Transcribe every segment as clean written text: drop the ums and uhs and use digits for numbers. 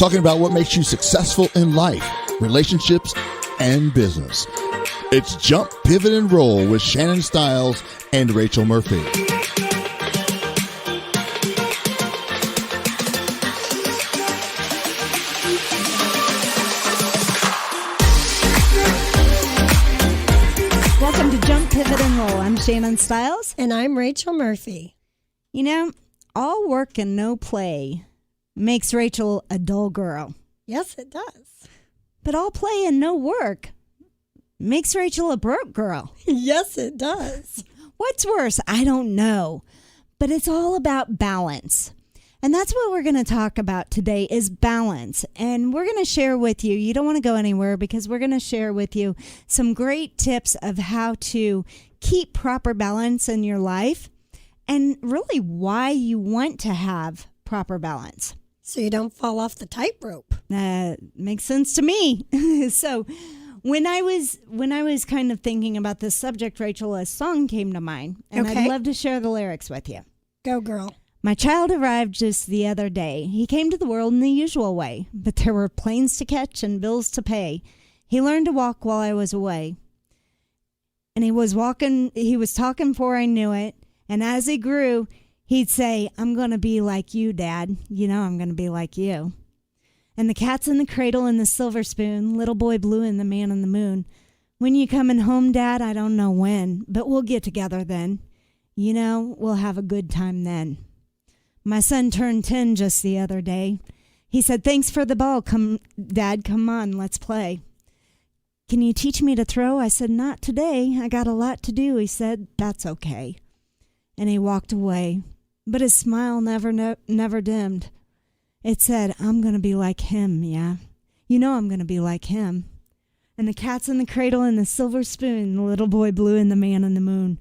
talking about what makes you successful in life, relationships, and business. It's Jump, Pivot, and Roll with Shannon Stiles and Rachel Murphy. Welcome to Jump, Pivot, and Roll. I'm Shannon Stiles. And I'm Rachel Murphy. You know, all work and no play makes Rachel a dull girl. Yes, it does. But all play and no work makes Rachel a broke girl. Yes, it does. What's worse? I don't know. But it's all about balance. And that's what we're going to talk about today is balance. And we're going to share with you, you don't want to go anywhere because we're going to share with you some great tips of how to keep proper balance in your life and really why you want to have proper balance. So you don't fall off the tightrope. Makes sense to me. So when I was kind of thinking about this subject, Rachel, a song came to mind, and Okay. I'd love to share the lyrics with you. Go, girl. My child arrived just the other day. He came to the world in the usual way, but there were planes to catch and bills to pay. He learned to walk while I was away. And he was talking before I knew it. And as he grew, he'd say, I'm going to be like you, Dad. You know I'm going to be like you. And the cat's in the cradle and the silver spoon, little boy blue and the man on the moon. When you coming home, Dad, I don't know when, but we'll get together then. You know, we'll have a good time then. My son turned 10 just the other day. He said, thanks for the ball. Dad, come on, let's play. Can you teach me to throw? I said, not today. I got a lot to do. He said, that's okay. And he walked away. But his smile never dimmed. It said, I'm going to be like him, yeah. You know I'm going to be like him. And the cat's in the cradle and the silver spoon, the little boy blue and the man on the moon.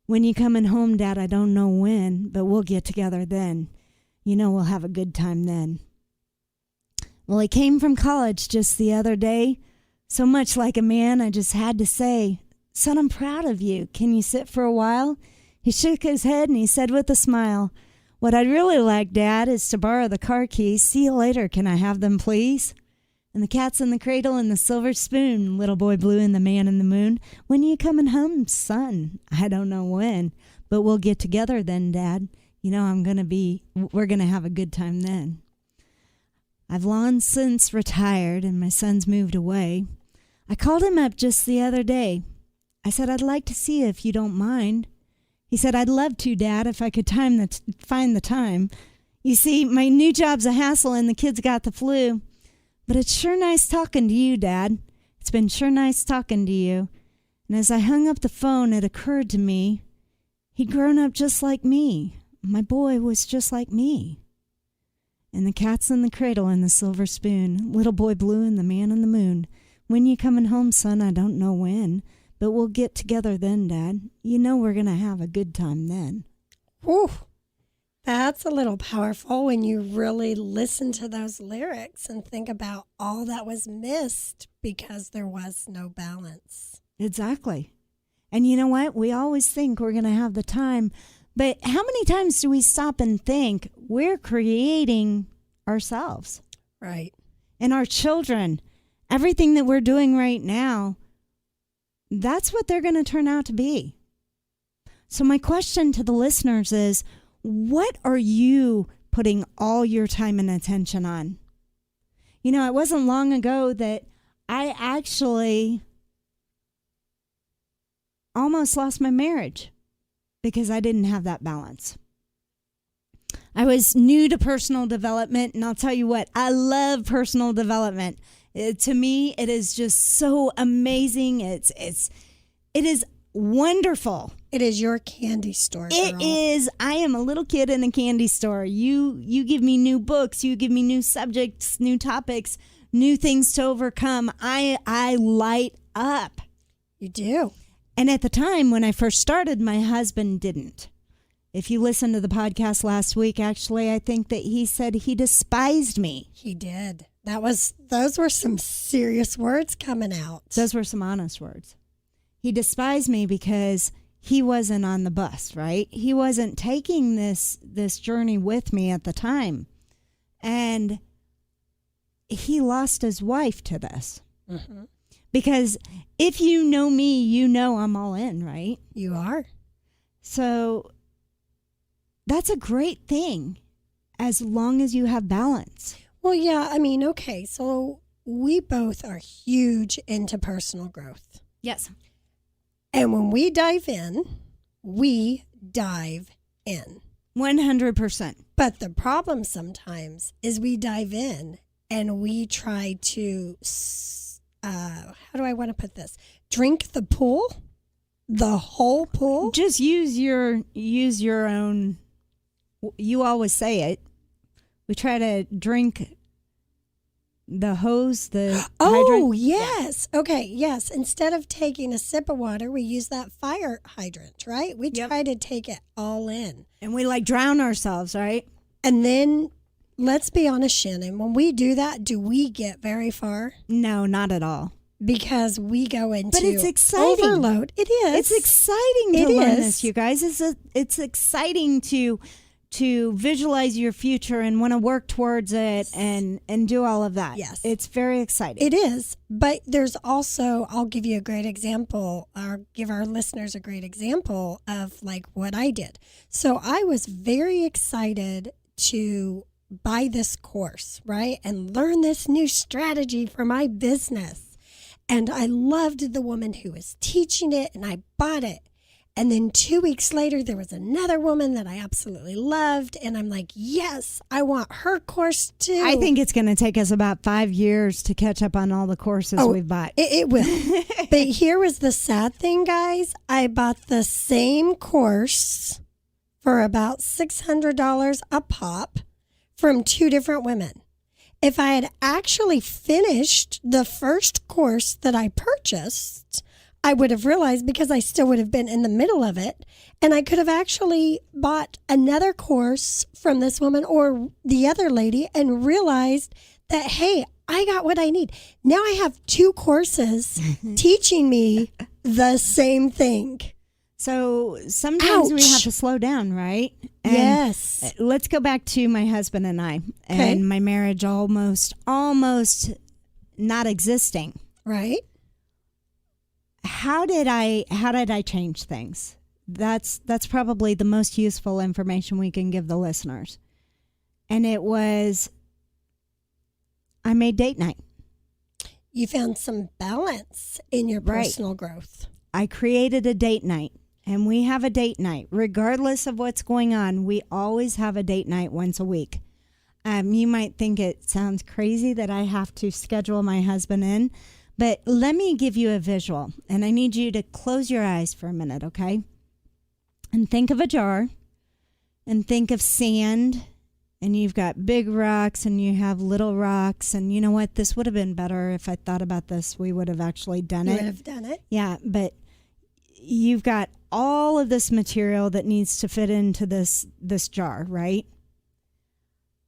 When you coming home, Dad, I don't know when, but we'll get together then. You know we'll have a good time then. Well, he came from college just the other day. So much like a man, I just had to say, son, I'm proud of you. Can you sit for a while? He shook his head and he said with a smile, what I'd really like, Dad, is to borrow the car keys. See you later. Can I have them, please? And the cat's in the cradle and the silver spoon, little boy blue and the man in the moon. When you coming home, son? I don't know when, but we'll get together then, Dad. You know we're going to have a good time then. I've long since retired and my son's moved away. I called him up just the other day. I said, I'd like to see you if you don't mind. He said, I'd love to, Dad, if I could find the time. You see, my new job's a hassle and the kids got the flu. But it's sure nice talking to you, Dad. It's been sure nice talking to you. And as I hung up the phone, it occurred to me, he'd grown up just like me. My boy was just like me. And the cat's in the cradle and the silver spoon, little boy blue and the man on the moon. When you coming home, son? I don't know when, but we'll get together then, Dad. You know we're going to have a good time then. Whew. That's a little powerful when you really listen to those lyrics and think about all that was missed because there was no balance. Exactly. And you know what? We always think we're going to have the time, but how many times do we stop and think we're creating ourselves? Right. And our children, everything that we're doing right now, that's what they're going to turn out to be. So my question to the listeners is, what are you putting all your time and attention on? You know, it wasn't long ago that I actually almost lost my marriage because I didn't have that balance. I was new to personal development, and I'll tell you what, I love personal development. To me, it is just so amazing. It is wonderful. It is your candy store, girl. It is. I am a little kid in a candy store. You give me new books. You give me new subjects, new topics, new things to overcome. I light up. You do. And at the time when I first started, my husband didn't. If you listened to the podcast last week, actually, I think that he said he despised me. He did. Those were some serious words coming out. Those were some honest words. He despised me because he wasn't on the bus, right? He wasn't taking this journey with me at the time. And he lost his wife to this. Mm-hmm. Because if you know me, you know I'm all in, right? You are. So that's a great thing as long as you have balance. Well, yeah, I mean, okay, so we both are huge into personal growth. Yes. And when we dive in, we dive in. 100%. But the problem sometimes is we dive in and we try to, how do I want to put this? Drink the pool, the whole pool. Just use your own. You always say it. We try to drink the hose, the Oh, hydrant. yes. Yeah. Okay, yes. Instead of taking a sip of water, we use that fire hydrant, right? We try to take it all in. And we like drown ourselves, right? And then, let's be honest, Shannon, when we do that, do we get very far? No, not at all. Because we go into But it's exciting. Overload. It is. It's exciting to It learn is. this, you guys. It's exciting to visualize your future and want to work towards it and do all of that. Yes. It's very exciting. It is. But there's also, I'll give you a great example, or give our listeners a great example of like what I did. So I was very excited to buy this course, right? And learn this new strategy for my business. And I loved the woman who was teaching it, and I bought it. And then 2 weeks later, there was another woman that I absolutely loved. And I'm like, yes, I want her course too. I think it's going to take us about 5 years to catch up on all the courses we've bought. It will. But here was the sad thing, guys. I bought the same course for about $600 a pop from 2 different women. If I had actually finished the first course that I purchased, I would have realized, because I still would have been in the middle of it, and I could have actually bought another course from this woman or the other lady and realized that, hey, I got what I need. Now I have 2 courses teaching me the same thing. So sometimes we Ouch. have to slow down, right? And Yes. Let's go back to my husband and I and my marriage almost not existing. Right? How did I change things? That's probably the most useful information we can give the listeners. And it was, I made date night. You found some balance in your Right. personal growth. I created a date night, and we have a date night. Regardless of what's going on, we always have a date night once a week. You might think it sounds crazy that I have to schedule my husband in, but let me give you a visual, and I need you to close your eyes for a minute, okay? And think of a jar, and think of sand, and you've got big rocks, and you have little rocks, and you know what? This would have been better if I thought about this. We would have actually done You it. would have done it. Yeah, but you've got all of this material that needs to fit into this jar, right?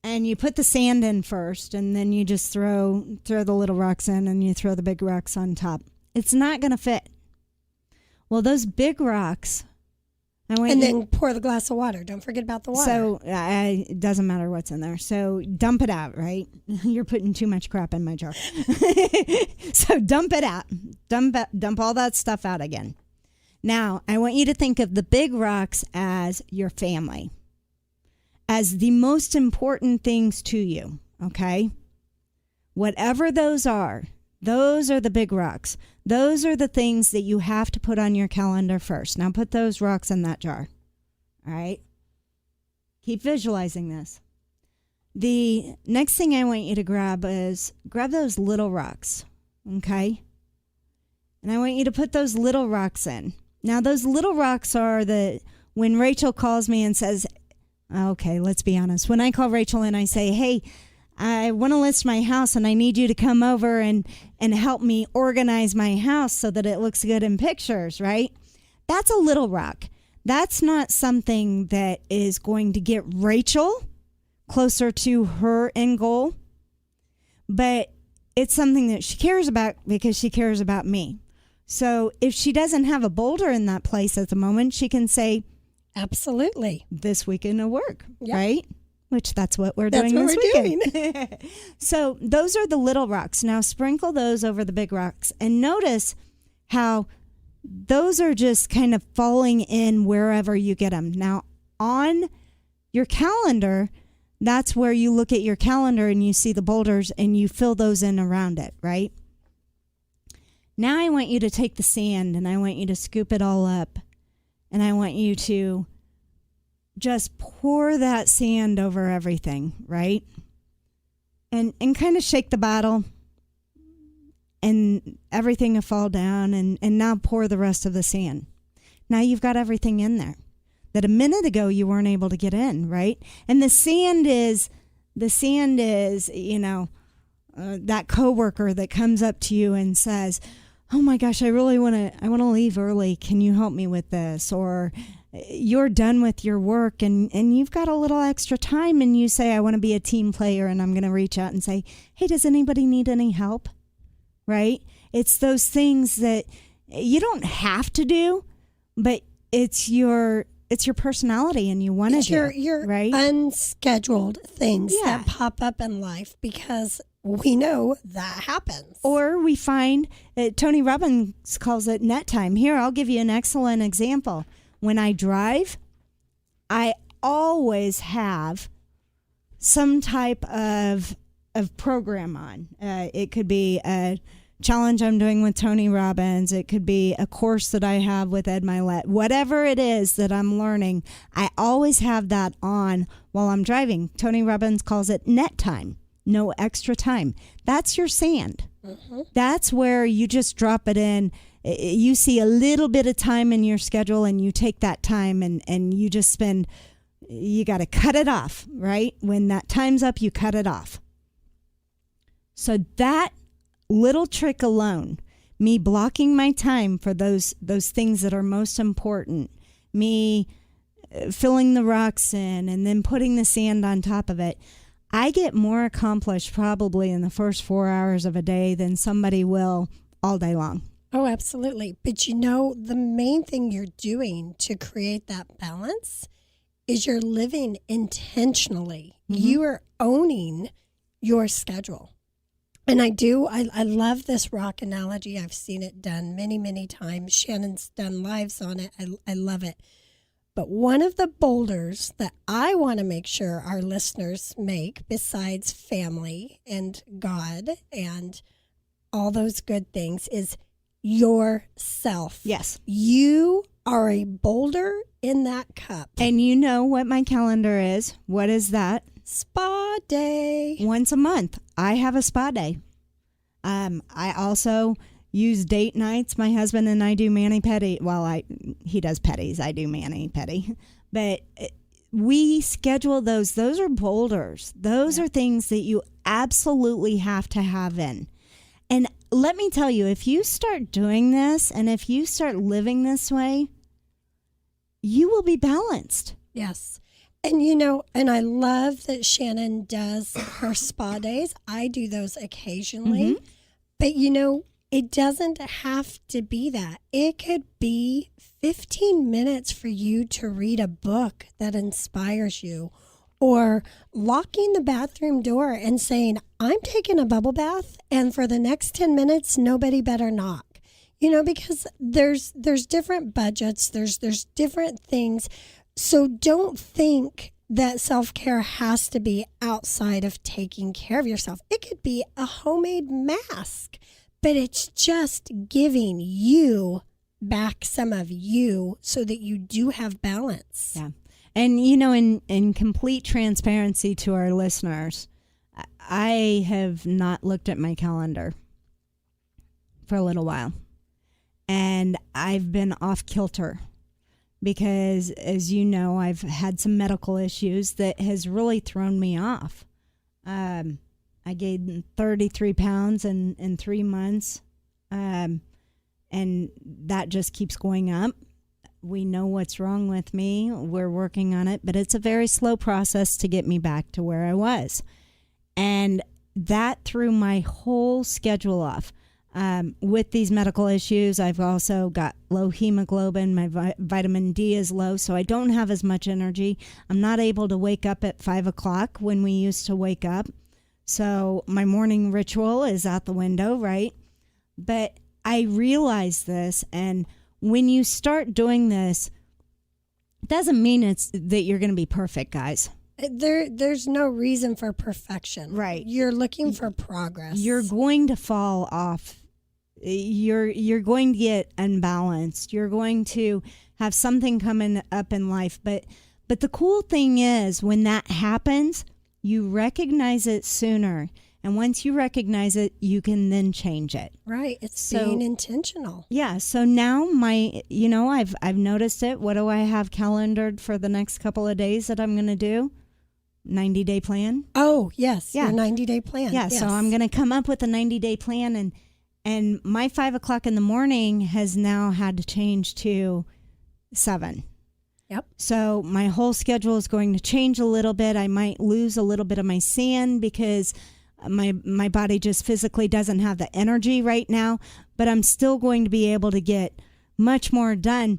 And you put the sand in first, and then you just throw the little rocks in, and you throw the big rocks on top. It's not going to fit. Well, those big rocks, Then pour the glass of water. Don't forget about the water. So it doesn't matter what's in there. So dump it out, right? You're putting too much crap in my jar. So dump it out. Dump all that stuff out again. Now, I want you to think of the big rocks as your family, as the most important things to you, okay? Whatever those are the big rocks. Those are the things that you have to put on your calendar first. Now put those rocks in that jar, all right? Keep visualizing this. The next thing I want you to grab those little rocks, okay? And I want you to put those little rocks in. Now, those little rocks are when Rachel calls me and says, okay, let's be honest. When I call Rachel and I say, hey, I want to list my house and I need you to come over and help me organize my house so that it looks good in pictures, right? That's a little rock. That's not something that is going to get Rachel closer to her end goal, but it's something that she cares about because she cares about me. So if she doesn't have a boulder in that place at the moment, she can say, absolutely, this weekend will work, Yep. right? which that's what we're That's doing what this we're weekend. So those are the little rocks. Now sprinkle those over the big rocks and notice how those are just kind of falling in wherever you get them. Now on your calendar, that's where you look at your calendar and you see the boulders and you fill those in around it, right? Now I want you to take the sand and I want you to scoop it all up and I want you to just pour that sand over everything, right? And kind of shake the bottle and everything will fall down and now pour the rest of the sand. Now you've got everything in there that a minute ago you weren't able to get in, right? And the sand is, that coworker that comes up to you and says, "Oh my gosh, I want to leave early. Can you help me with this?" Or you're done with your work and you've got a little extra time and you say, "I want to be a team player," and I'm going to reach out and say, "Hey, does anybody need any help?" Right? It's those things that you don't have to do, but it's your personality and you want to do, your right? unscheduled things Yeah. that pop up in life because we know that happens. Or we find, Tony Robbins calls it net time. Here, I'll give you an excellent example. When I drive, I always have some type of program on. It could be a challenge I'm doing with Tony Robbins. It could be a course that I have with Ed Milet. Whatever it is that I'm learning, I always have that on while I'm driving. Tony Robbins calls it net time. No extra time. That's your sand. Mm-hmm. That's where you just drop it in. You see a little bit of time in your schedule and you take that time and you just you got to cut it off, right? When that time's up, you cut it off. So that little trick alone, me blocking my time for those things that are most important, me filling the rocks in and then putting the sand on top of it, I get more accomplished probably in the first 4 hours of a day than somebody will all day long. Oh, absolutely. But the main thing you're doing to create that balance is you're living intentionally. Mm-hmm. You are owning your schedule. And I love this rock analogy. I've seen it done many, many times. Shannon's done lives on it. I love it. But one of the boulders that I want to make sure our listeners make, besides family and God and all those good things, is yourself. Yes. You are a boulder in that cup. And you know what my calendar is. What is that? Spa day. Once a month, I have a spa day. I also use date nights. My husband and I do mani-pedi. Well, he does pedis. I do mani-pedi. But we schedule those. Those are boulders. Those are things that you absolutely have to have in. And let me tell you, if you start doing this and if you start living this way, you will be balanced. Yes. And and I love that Shannon does her spa days. I do those occasionally. Mm-hmm. But it doesn't have to be that. It could be 15 minutes for you to read a book that inspires you, or locking the bathroom door and saying, "I'm taking a bubble bath, and for the next 10 minutes, nobody better knock." Because there's different budgets, there's different things. So don't think that self-care has to be outside of taking care of yourself. It could be a homemade mask, but it's just giving you back some of you so that you do have balance. Yeah. And, in complete transparency to our listeners, I have not looked at my calendar for a little while. And I've been off kilter because, as you know, I've had some medical issues that has really thrown me off. I gained 33 pounds in 3 months, and that just keeps going up. We know what's wrong with me. We're working on it, but it's a very slow process to get me back to where I was. And that threw my whole schedule off. With these medical issues, I've also got low hemoglobin. My vitamin D is low, so I don't have as much energy. I'm not able to wake up at 5 o'clock when we used to wake up. So my morning ritual is out the window, right? But I realize this, and when you start doing this, it doesn't mean it's that you're going to be perfect, guys. There's no reason for perfection. Right. You're looking for progress. You're going to fall off. You're going to get unbalanced. You're going to have something coming up in life. But the cool thing is when that happens, you recognize it sooner. And once you recognize it, you can then change it. Right. It's being intentional. Yeah. So now I've noticed it. What do I have calendared for the next couple of days that I'm going to do? 90-day plan. Oh, yes. Yeah. Your 90-day plan. Yeah. Yes. So I'm going to come up with a 90-day plan, and my 5 o'clock in the morning has now had to change to 7. Yep. So my whole schedule is going to change a little bit. I might lose a little bit of my sand because my body just physically doesn't have the energy right now, but I'm still going to be able to get much more done.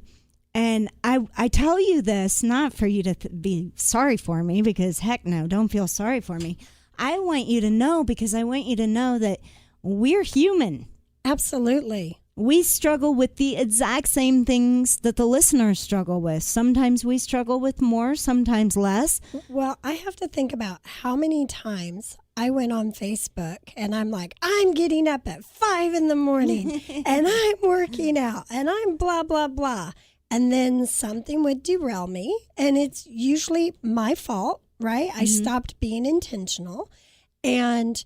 And I tell you this not for you to be sorry for me, because heck no, don't feel sorry for me. I want you to know, because I want you to know that we're human. Absolutely. We struggle with the exact same things that the listeners struggle with. Sometimes we struggle with more, sometimes less. Well, I have to think about how many times I went on Facebook and I'm like, I'm getting up at 5 in the morning and I'm working out and I'm blah, blah, blah. And then something would derail me, and it's usually my fault, right? Mm-hmm. I stopped being intentional, and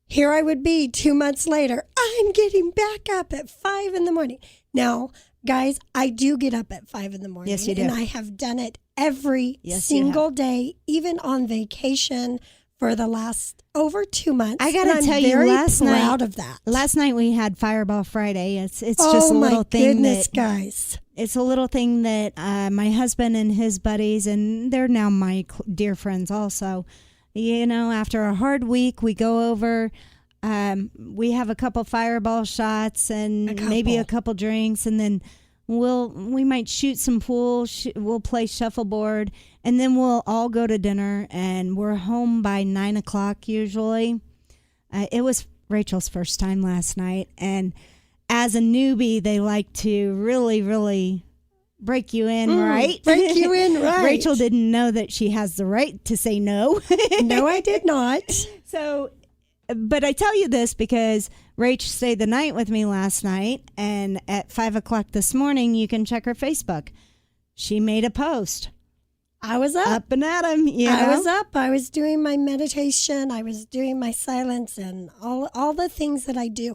here I would be 2 months later. I'm getting back up at 5 in the morning. Now, guys, I do get up at 5 in the morning. Yes, you do. And I have done it every single day, even on vacation for the last over 2 months. I got to tell you, last night, proud of that. Last night we had Fireball Friday. It's just a little thing goodness, guys. It's a little thing that my husband and his buddies, and they're now my dear friends also. You know, after a hard week, we go over. We have a couple Fireball shots and maybe a couple drinks, and then we might shoot some pool. We'll play shuffleboard, and then we'll all go to dinner, and we're home by 9 o'clock usually. It was Rachel's first time last night, and as a newbie, they like to really, really break you in, right? Break you in, right. Rachel didn't know that she has the right to say no. No, I did not. So, but I tell you this because Rach stayed the night with me last night, and at 5 o'clock this morning, you can check her Facebook. She made a post. I was up and at 'em. I was up. I was doing my meditation. I was doing my silence and all the things that I do.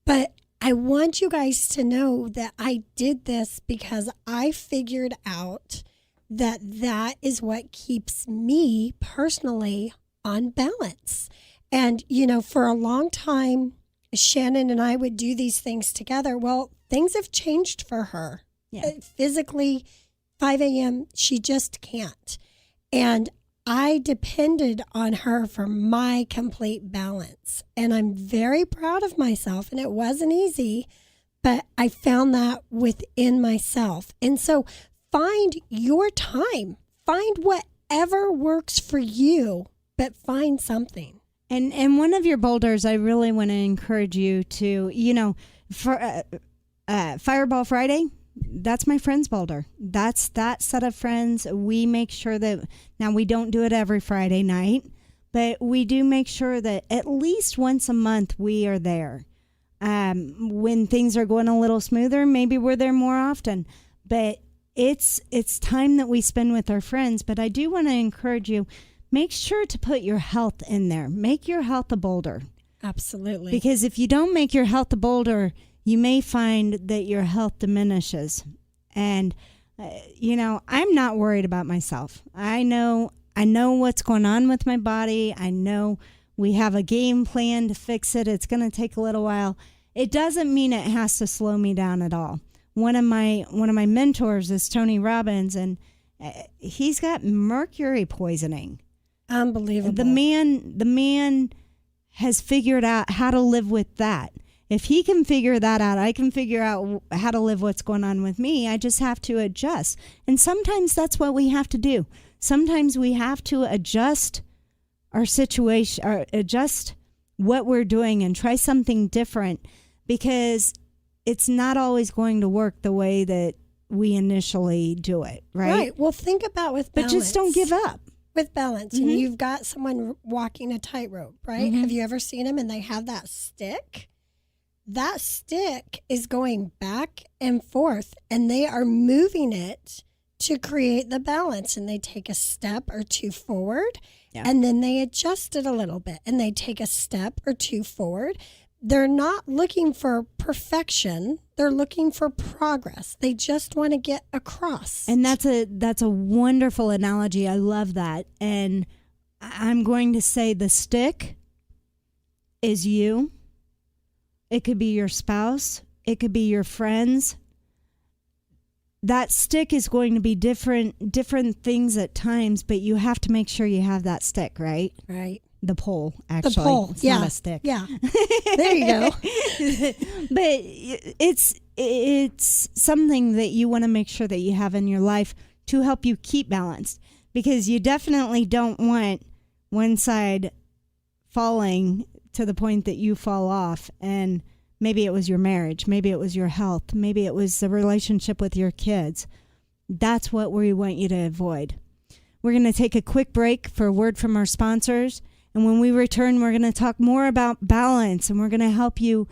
But I want you guys to know that I did this because I figured out that is what keeps me personally on balance. And, you know, for a long time, Shannon and I would do these things together. Well, things have changed for her. Yeah. Physically, 5 a.m., she just can't. And I depended on her for my complete balance. And I'm very proud of myself. And it wasn't easy, but I found that within myself. And so find your time. Find whatever works for you, but find something. And one of your boulders, I really want to encourage you to, you know, for Fireball Friday, that's my friend's boulder. That's that set of friends. We make sure that, now we don't do it every Friday night, but we do make sure that at least once a month we are there. When things are going a little smoother, maybe we're there more often. But it's time that we spend with our friends. But I do want to encourage you, make sure to put your health in there. Make your health a boulder. Absolutely. Because if you don't make your health a boulder, you may find that your health diminishes. And, you know, I'm not worried about myself. I know what's going on with my body. I know we have a game plan to fix it. It's going to take a little while. It doesn't mean it has to slow me down at all. One of my mentors is Tony Robbins, and he's got mercury poisoning. Unbelievable. The man has figured out how to live with that. If he can figure that out, I can figure out how to live what's going on with me. I just have to adjust. And sometimes that's what we have to do. Sometimes we have to adjust our situation, or adjust what we're doing and try something different, because it's not always going to work the way that we initially do it, right? Right. Well, think about with balance. But just don't give up. With balance, and you've got someone walking a tightrope, right? Have you ever seen them and they have that stick? That stick is going back and forth, and they are moving it to create the balance, and they take a step or two forward, and then they adjust it a little bit, and they take a step or two forward. They're not looking for perfection. They're looking for progress. They just want to get across. And that's a wonderful analogy. I love that. And I'm going to say the stick is you. It could be your spouse. It could be your friends. That stick is going to be different things at times, but you have to make sure you have that stick, right? Right. The pole, actually. The pole, it's not a stick. Yeah. There you go. But it's something that you want to make sure that you have in your life to help you keep balanced, because you definitely don't want one side falling to the point that you fall off. And maybe it was your marriage, maybe it was your health, maybe it was the relationship with your kids. That's what we want you to avoid. We're going to take a quick break for a word from our sponsors. And when we return, we're going to talk more about balance, and we're going to help you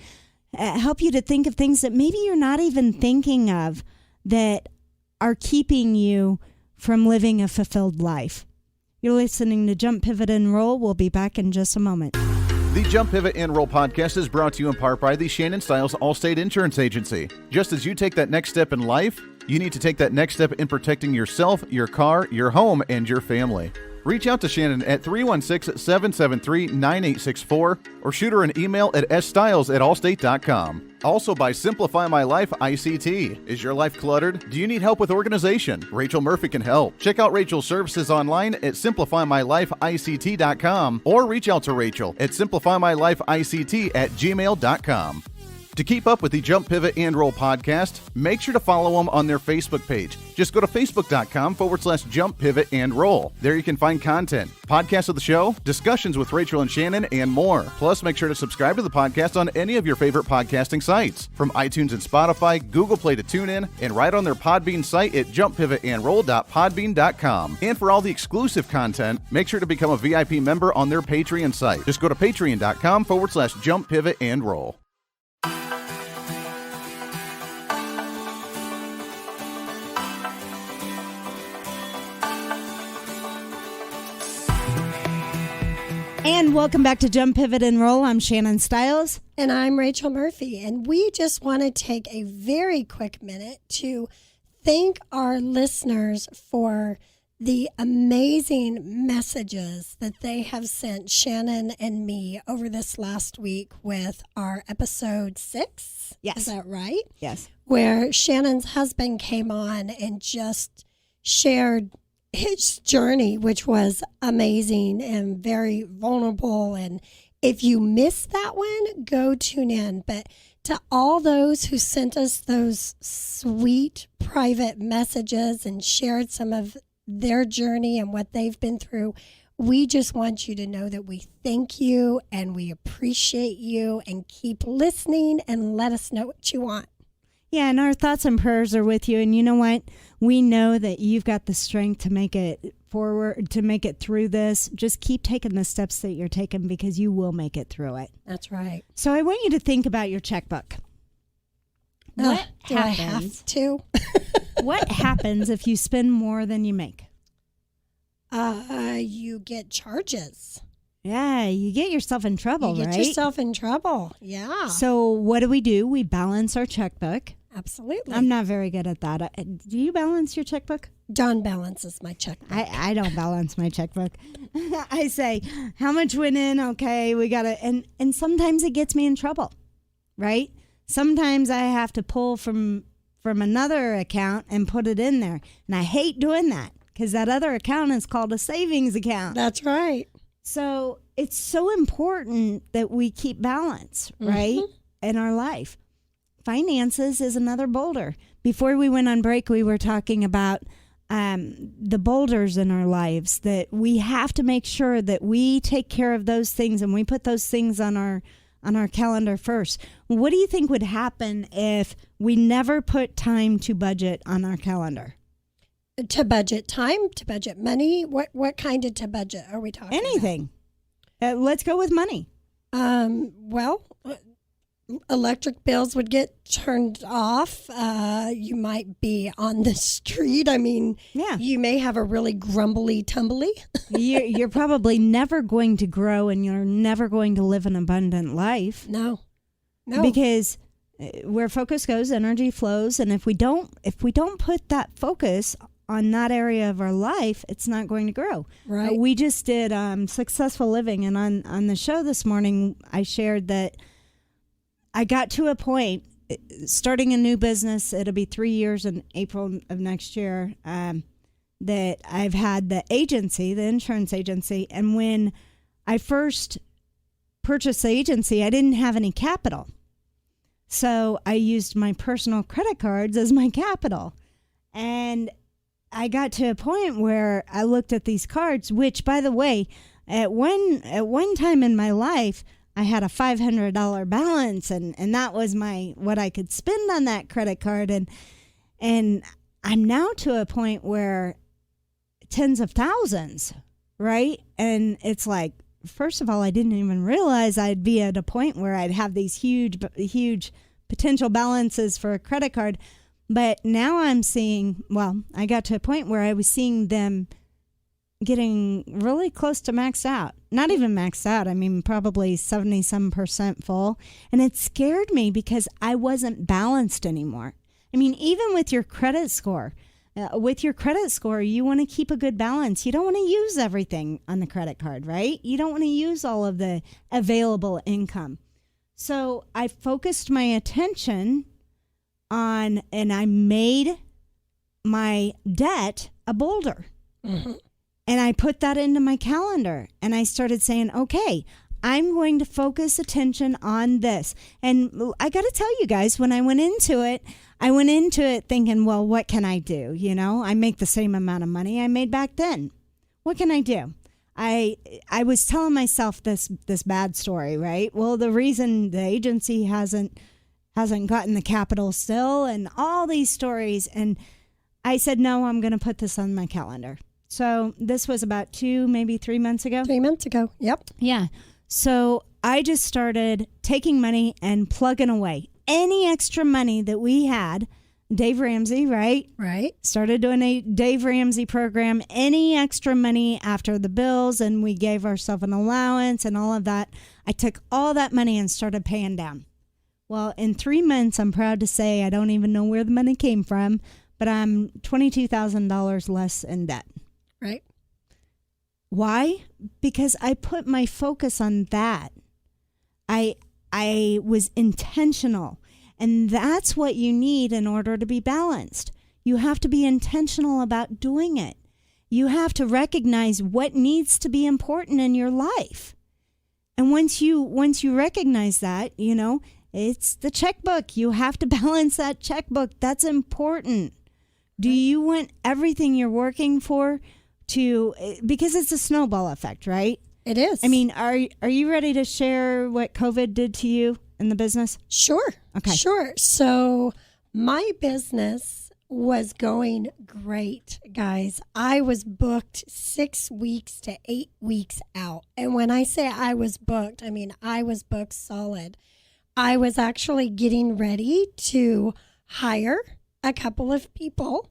to think of things that maybe you're not even thinking of that are keeping you from living a fulfilled life. You're listening to Jump, Pivot, and Roll. We'll be back in just a moment. The Jump, Pivot, and Roll podcast is brought to you in part by the Shannon Styles Allstate Insurance Agency. Just as you take that next step in life, you need to take that next step in protecting yourself, your car, your home, and your family. Reach out to Shannon at 316-773-9864 or shoot her an email at sstyles@allstate.com. Also by Simplify My Life ICT. Is your life cluttered? Do you need help with organization? Rachel Murphy can help. Check out Rachel's services online at simplifymylifeict.com or reach out to Rachel at simplifymylifeict@gmail.com. To keep up with the Jump, Pivot, and Roll podcast, make sure to follow them on their Facebook page. Just go to facebook.com/Jump, Pivot, and Roll. There you can find content, podcasts of the show, discussions with Rachel and Shannon, and more. Plus, make sure to subscribe to the podcast on any of your favorite podcasting sites, from iTunes and Spotify, Google Play to TuneIn, and right on their Podbean site at jumppivotandroll.podbean.com. And for all the exclusive content, make sure to become a VIP member on their Patreon site. Just go to patreon.com/Jump, Pivot, and Roll. And welcome back to Jump, Pivot, and Roll. I'm Shannon Styles. And I'm Rachel Murphy. And we just want to take a very quick minute to thank our listeners for the amazing messages that they have sent Shannon and me over this last week with our episode 6. Yes. Is that right? Yes. Where Shannon's husband came on and just shared his journey, which was amazing and very vulnerable. And if you missed that one, go tune in. But to all those who sent us those sweet private messages and shared some of their journey and what they've been through, we just want you to know that we thank you and we appreciate you, and keep listening and let us know what you want. Yeah, and our thoughts and prayers are with you. And you know what? We know that you've got the strength to make it forward, to make it through this. Just keep taking the steps that you're taking, because you will make it through it. That's right. So I want you to think about your checkbook. What do I have to? What happens if you spend more than you make? You get charges. Yeah, you get yourself in trouble, right? You get yourself in trouble. Yeah. So what do? We balance our checkbook. Absolutely. I'm not very good at that. Do you balance your checkbook? Don balances my checkbook. I don't balance my checkbook. I say, how much went in? Okay, we got to, and sometimes it gets me in trouble, right? Sometimes I have to pull from another account and put it in there. And I hate doing that, because that other account is called a savings account. That's right. So it's so important that we keep balance, right? Mm-hmm. in our life. Finances is another boulder. Before we went on break, we were talking about the boulders in our lives, that we have to make sure that we take care of those things and we put those things on our calendar first. What do you think would happen if we never put time to budget on our calendar? To budget time, to budget money. What kind of to budget are we talking Anything. Let's go with money. Well, electric bills would get turned off. You might be on the street. I mean, Yeah. you may have a really grumbly tumbly. You're probably never going to grow, and you're never going to live an abundant life. No. Because where focus goes, energy flows, and if we don't put that focus on that area of our life, it's not going to grow. Right. We just did Successful Living, and on the show this morning, I shared that I got to a point, starting a new business, it'll be 3 years in April of next year, that I've had the agency, the insurance agency, and when I first purchased the agency, I didn't have any capital. So I used my personal credit cards as my capital. And I got to a point where I looked at these cards, which, by the way, at one time in my life, I had a $500 balance, and that was what I could spend on that credit card. And I'm now to a point where tens of thousands, right? And it's like, first of all, I didn't even realize I'd be at a point where I'd have these huge potential balances for a credit card. But now I'm seeing, I got to a point where I was seeing them getting really close to maxed out. Not even maxed out. I mean, probably 70-some% full. And it scared me because I wasn't balanced anymore. I mean, even with your credit score, you want to keep a good balance. You don't want to use everything on the credit card, right? You don't want to use all of the available income. So I focused my attention on, and I made my debt a boulder. Mm-hmm. And I put that into my calendar, and I started saying, okay, I'm going to focus attention on this. And I got to tell you guys, when I went into it thinking, well, what can I do? You know, I make the same amount of money I made back then. What can I do? I was telling myself this bad story, right? Well, the reason the agency hasn't gotten the capital still, and all these stories. And I said, no, I'm going to put this on my calendar. So this was about 2, maybe 3 months ago. 3 months ago. Yep. Yeah. So I just started taking money and plugging away any extra money that we had. Dave Ramsey, right? Right. Started doing a Dave Ramsey program. Any extra money after the bills, and we gave ourselves an allowance and all of that. I took all that money and started paying down. Well, in 3 months, I'm proud to say I don't even know where the money came from, but I'm $22,000 less in debt. Right. Why? Because I put my focus on that. I was intentional. And that's what you need in order to be balanced. You have to be intentional about doing it. You have to recognize what needs to be important in your life. And once you recognize that, you know, it's the checkbook. You have to balance that checkbook. That's important. Do you want everything you're working for because it's a snowball effect, right? It is. I mean, are you ready to share what COVID did to you in the business? Sure. Okay. Sure. So my business was going great, guys. I was booked 6 weeks to 8 weeks out. And when I say I was booked, I mean I was booked solid. I was actually getting ready to hire a couple of people,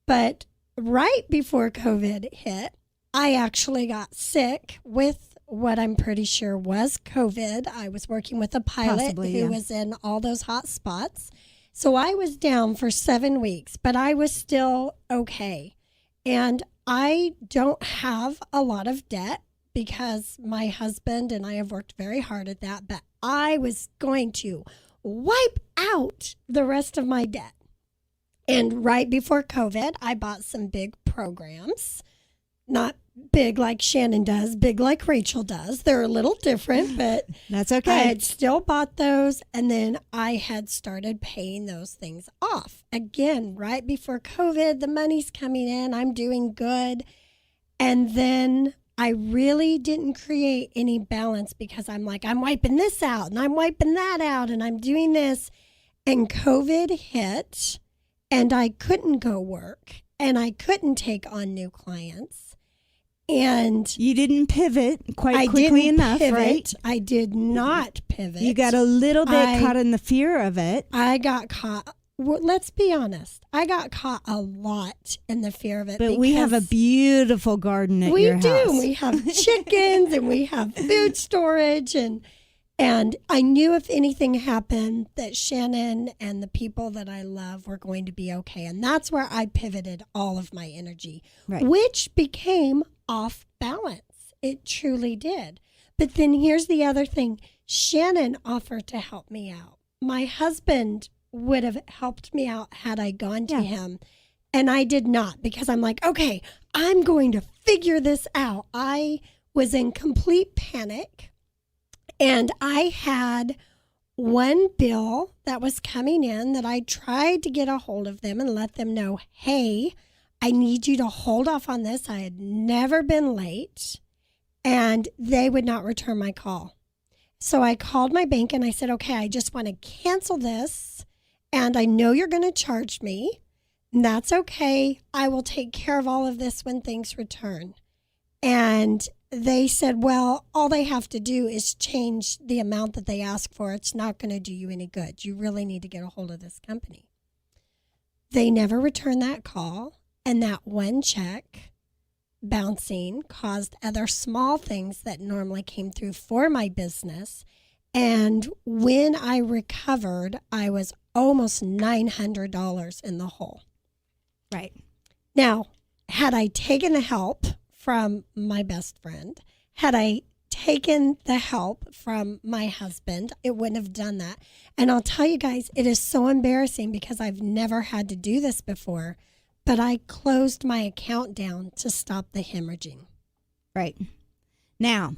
but right before COVID hit, I actually got sick with what I'm pretty sure was COVID. I was working with a pilot who was in all those hot spots. So I was down for 7 weeks, but I was still okay. And I don't have a lot of debt because my husband and I have worked very hard at that, but I was going to wipe out the rest of my debt. And right before COVID, I bought some big programs, not big like Shannon does, big like Rachel does. They're a little different, but That's I okay. had still bought those, and then I had started paying those things off. Again, right before COVID, the money's coming in, I'm doing good. And then I really didn't create any balance because I'm like, I'm wiping this out and I'm wiping that out and I'm doing this. And COVID hit and I couldn't go work and I couldn't take on new clients. And You didn't pivot quite I quickly didn't enough, pivot. right? I did not pivot. You got a little bit I- caught in the fear of it. I got caught. Well, let's be honest. I got caught a lot in the fear of it. But we have a because beautiful garden at your do. house. We have chickens and we have food storage and I knew if anything happened that Shannon and the people that I love were going to be okay. And that's where I pivoted all of my energy, Right. which became off balance. It truly did. But then here's the other thing. Shannon offered to help me out. My husband would have helped me out had I gone to Yeah. him. And I did not because I'm like, okay, I'm going to figure this out. I was in complete panic and I had one bill that was coming in that I tried to get a hold of them and let them know, hey, I need you to hold off on this. I had never been late and they would not return my call. So I called my bank and I said, okay, I just want to cancel this. And I know you're going to charge me. And that's okay. I will take care of all of this when things return. And they said, well, all they have to do is change the amount that they ask for. It's not going to do you any good. You really need to get a hold of this company. They never returned that call. And that one check bouncing caused other small things that normally came through for my business. And when I recovered, I was almost $900 in the hole. Right. Now, had I taken the help from my best friend, had I taken the help from my husband, it wouldn't have done that. And I'll tell you guys, it is so embarrassing because I've never had to do this before, but I closed my account down to stop the hemorrhaging. Right. Now,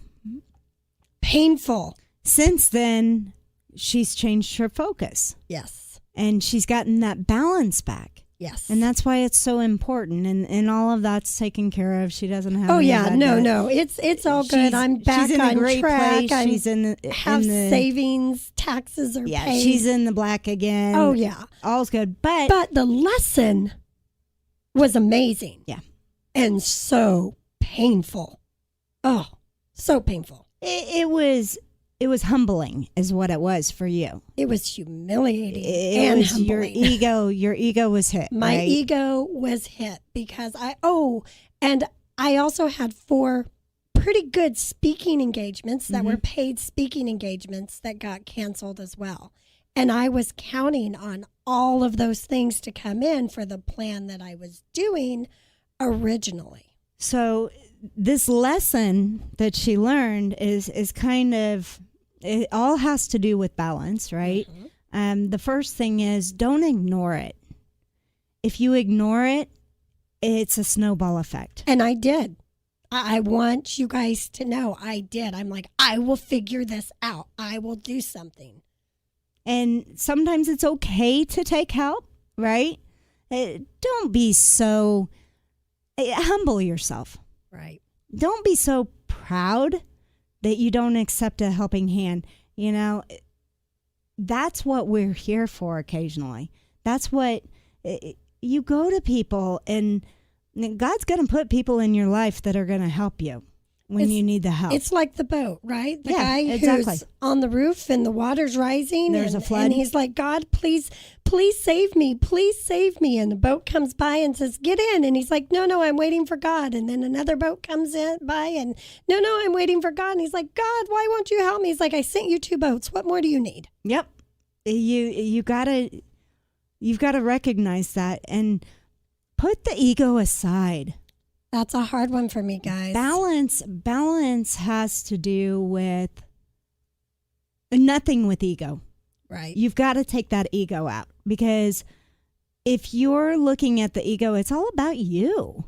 Painful. since then, she's changed her focus Yes. and she's gotten that balance back. Yes. And that's why it's so important. And all of that's taken care of. She doesn't have Oh any of yeah, that no, debt. no. It's all good. She's- I'm back she's in on a great track. place. She's in the have in the, savings, taxes are Yeah, paid. she's in the black again. Oh yeah. All's good. But But the lesson was amazing. Yeah. And so painful. Oh, so painful. it was humbling is what it was for you. It was humiliating It and was your humbling. your ego was hit. My right? ego was hit because and I also had 4 pretty good speaking engagements that were paid speaking engagements that got canceled as well. And I was counting on all of those things to come in for the plan that I was doing originally. So this lesson that she learned is kind of, it all has to do with balance, right? The first thing is don't ignore it. If you ignore it, it's a snowball effect. And I did. I want you guys to know I did. I'm like, I will figure this out. I will do something. And sometimes it's okay to take help, right? Don't be so, humble yourself. Right. Don't be so proud that you don't accept a helping hand. You know, that's what we're here for occasionally. That's what you go to people, and God's going to put people in your life that are going to help you when you need the help. It's like the boat, right? The Yeah, guy exactly. who's on the roof and the water's rising. There's a flood. And he's like, God, please save me. Please save me. And the boat comes by and says, get in. And he's like, no, I'm waiting for God. And then another boat comes in by and no, I'm waiting for God. And he's like, God, why won't you help me? He's like, I sent you 2 boats. What more do you need? Yep. You've got to recognize that and put the ego aside. That's a hard one for me, guys. Balance has to do with nothing with ego. Right. You've got to take that ego out, because if you're looking at the ego, it's all about you.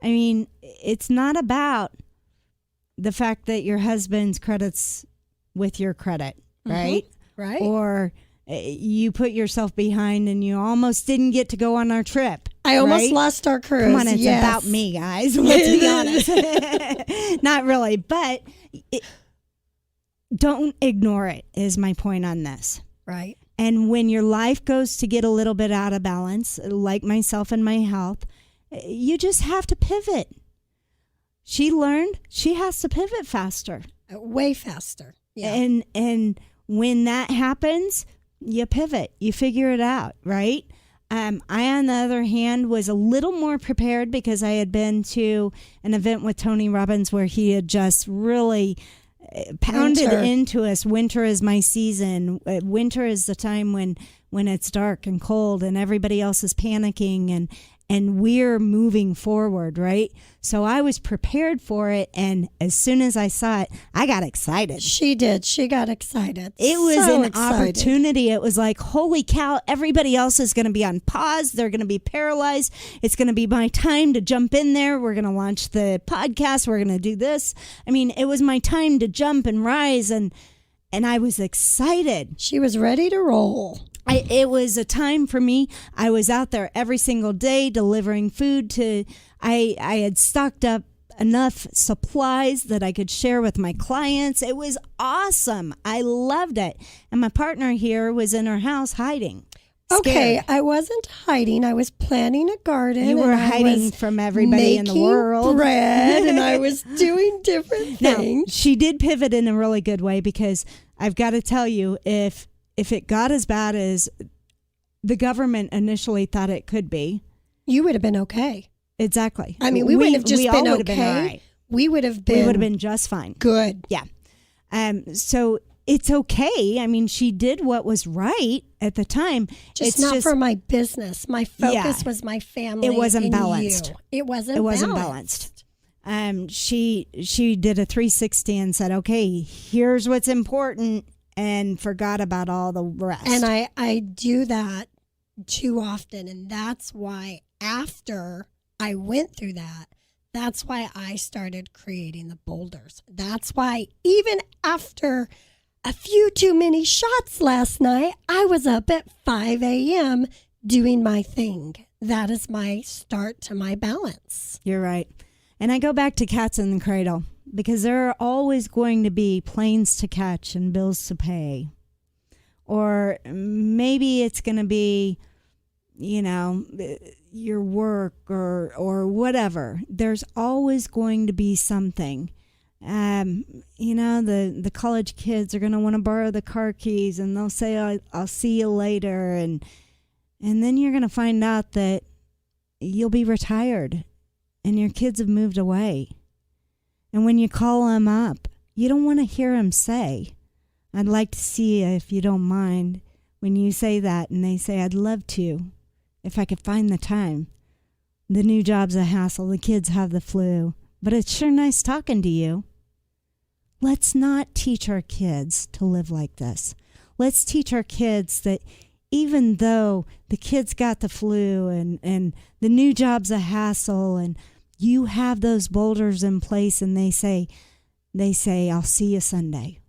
I mean, it's not about the fact that your husband's credits with your credit, right? Right. Or you put yourself behind and you almost didn't get to go on our trip. I almost right? lost our cruise. Come on, it's yes. about me, guys. Let's be honest. Not really, but don't ignore it is my point on this. Right. And when your life goes to get a little bit out of balance, like myself and my health, you just have to pivot. She learned she has to pivot faster. Way faster. Yeah. And when that happens, you pivot. You figure it out, right? I, on the other hand, was a little more prepared because I had been to an event with Tony Robbins where he had just really pounded into us. Winter is my season. Winter is the time when it's dark and cold and everybody else is panicking and we're moving forward, right? So I was prepared for it, and as soon as I saw it, I got excited. She did. She got excited. It was so an excited. opportunity. It was like, holy cow, everybody else is going to be on pause. They're going to be paralyzed. It's going to be my time to jump in there. We're going to launch the podcast. We're going to do this. I mean, it was my time to jump and rise, and I was excited. She was ready to roll. It was a time for me. I was out there every single day delivering food to, I had stocked up enough supplies that I could share with my clients. It was awesome. I loved it. And my partner here was in her house hiding. Okay, Scared. I wasn't hiding. I was planting a garden. You were and I hiding was from everybody in the world. making bread, and I was doing different Now, things. she did pivot in a really good way because I've got to tell you, if it got as bad as the government initially thought it could be. You would have been okay. Exactly. I mean, we wouldn't have just we been all would okay. have been all right. We would have We would have been just fine. good. Yeah. So it's okay. I mean, she did what was right at the time. Just it's not for my business. My focus was my family. It wasn't and balanced. You. It wasn't balanced. She did a 360 and said, okay, here's what's important, and forgot about all the rest. And I do that too often. And that's why after I went through that, that's why I started creating the boulders. That's why even after a few too many shots last night, I was up at 5 a.m. doing my thing. That is my start to my balance. You're right. And I go back to cats in the cradle because there are always going to be planes to catch and bills to pay. Or maybe it's going to be, your work or whatever. There's always going to be something. The college kids are going to want to borrow the car keys and they'll say, I'll see you later. And then you're going to find out that you'll be retired and your kids have moved away. And when you call them up, you don't want to hear them say, I'd like to see you if you don't mind. When you say that and they say, I'd love to, if I could find the time. The new job's a hassle. The kids have the flu. But it's sure nice talking to you. Let's not teach our kids to live like this. Let's teach our kids that even though the kids got the flu and the new job's a hassle and you have those boulders in place and they say, I'll see you Sunday.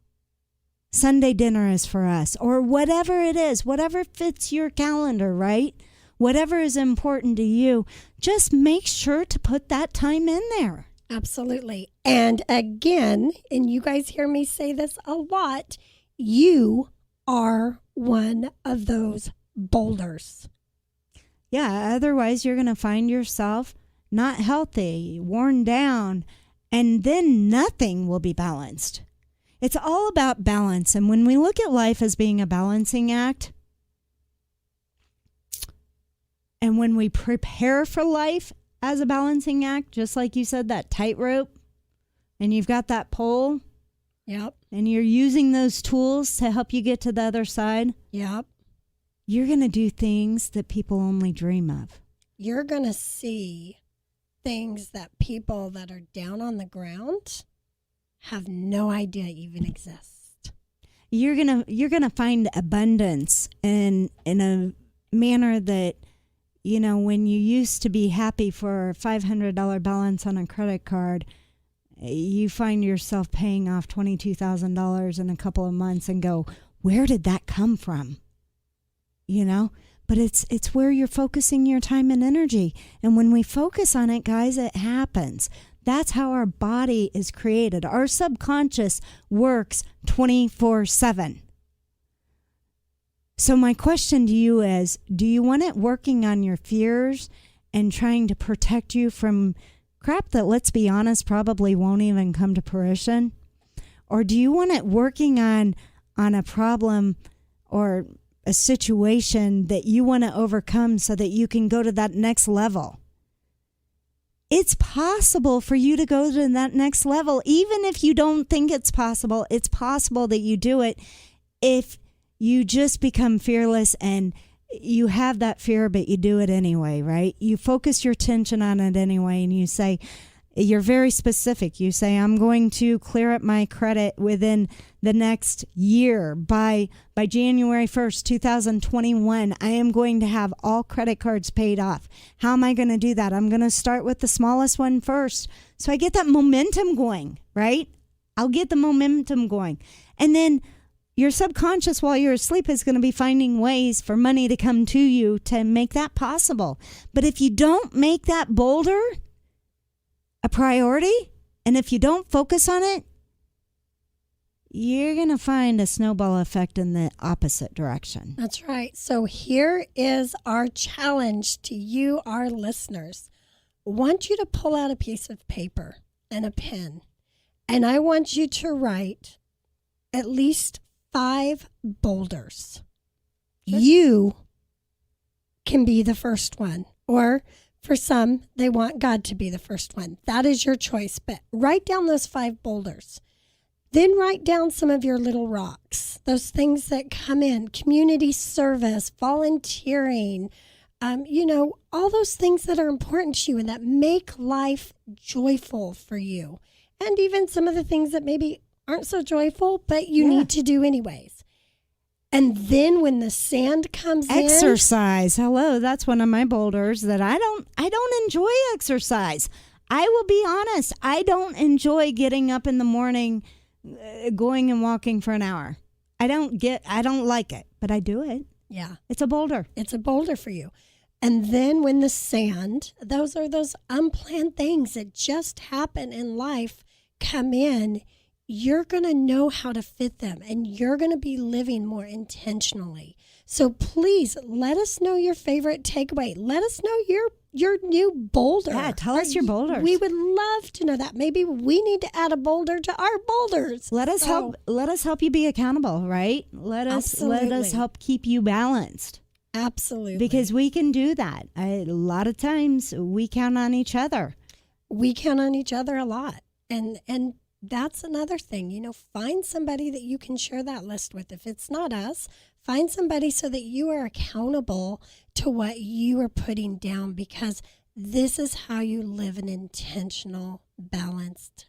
Sunday dinner is for us, or whatever it is, whatever fits your calendar, right? Whatever is important to you, just make sure to put that time in there. Absolutely. And again, and you guys hear me say this a lot, you are one of those boulders. Yeah, otherwise you're going to find yourself not healthy, worn down, and then nothing will be balanced. It's all about balance. And when we look at life as being a balancing act, and when we prepare for life as a balancing act, just like you said, that tightrope, and you've got that pole, Yep. and you're using those tools to help you get to the other side, Yep. you're going to do things that people only dream of. You're going to see things that people that are down on the ground have no idea even exist. You're gonna find abundance in a manner that You know, when you used to be happy for a $500 balance on a credit card, you find yourself paying off $22,000 in a couple of months and go, where did that come from? You know, but it's where you're focusing your time and energy. And when we focus on it, guys, it happens. That's how our body is created. Our subconscious works 24/7. So my question to you is, do you want it working on your fears and trying to protect you from crap that, let's be honest, probably won't even come to fruition? Or do you want it working on a problem or a situation that you want to overcome so that you can go to that next level? It's possible for you to go to that next level. Even if you don't think it's possible that you do it if you just become fearless and you have that fear, but you do it anyway, right? You focus your attention on it anyway, and you say, you're very specific. You say, I'm going to clear up my credit within the next year. By January 1st, 2021, I am going to have all credit cards paid off. How am I going to do that? I'm going to start with the smallest one first. So I get that momentum going, right? I'll get the momentum going. And then your subconscious, while you're asleep, is going to be finding ways for money to come to you to make that possible. But if you don't make that boulder a priority, and if you don't focus on it, you're going to find a snowball effect in the opposite direction. That's right. So here is our challenge to you, our listeners. I want you to pull out a piece of paper and a pen, and I want you to write at least 5 boulders. You can be the first one, or for some, they want God to be the first one. That is your choice, but write down those 5 boulders. Then write down some of your little rocks, those things that come in, community service, volunteering, all those things that are important to you and that make life joyful for you. And even some of the things that maybe aren't so joyful, but you need to do anyways. And then when the sand comes exercise. Hello, that's one of my boulders that I don't enjoy exercise. I will be honest. I don't enjoy getting up in the morning, going and walking for an hour. I don't like it, but I do it. Yeah. It's a boulder. It's a boulder for you. And then when the sand, those are those unplanned things that just happen in life, come in, you're going to know how to fit them, and you're going to be living more intentionally. So please let us know your favorite takeaway. Let us know your new boulder. Yeah, tell us your boulders. We would love to know that. Maybe we need to add a boulder to our boulders. Let us help you be accountable, right? Let us help keep you balanced. Absolutely. Because we can do that. A lot of times we count on each other. We count on each other a lot. And that's another thing, find somebody that you can share that list with. If it's not us, find somebody so that you are accountable to what you are putting down, because this is how you live an intentional, balanced,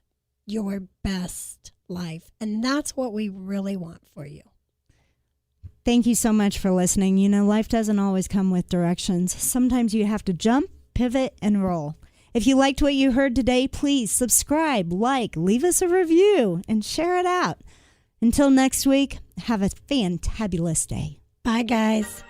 your best life. And that's what we really want for you. Thank you so much for listening. Life doesn't always come with directions. Sometimes you have to jump, pivot, and roll. If you liked what you heard today, please subscribe, leave us a review, and share it out. Until next week, have a fantabulous day. Bye, guys.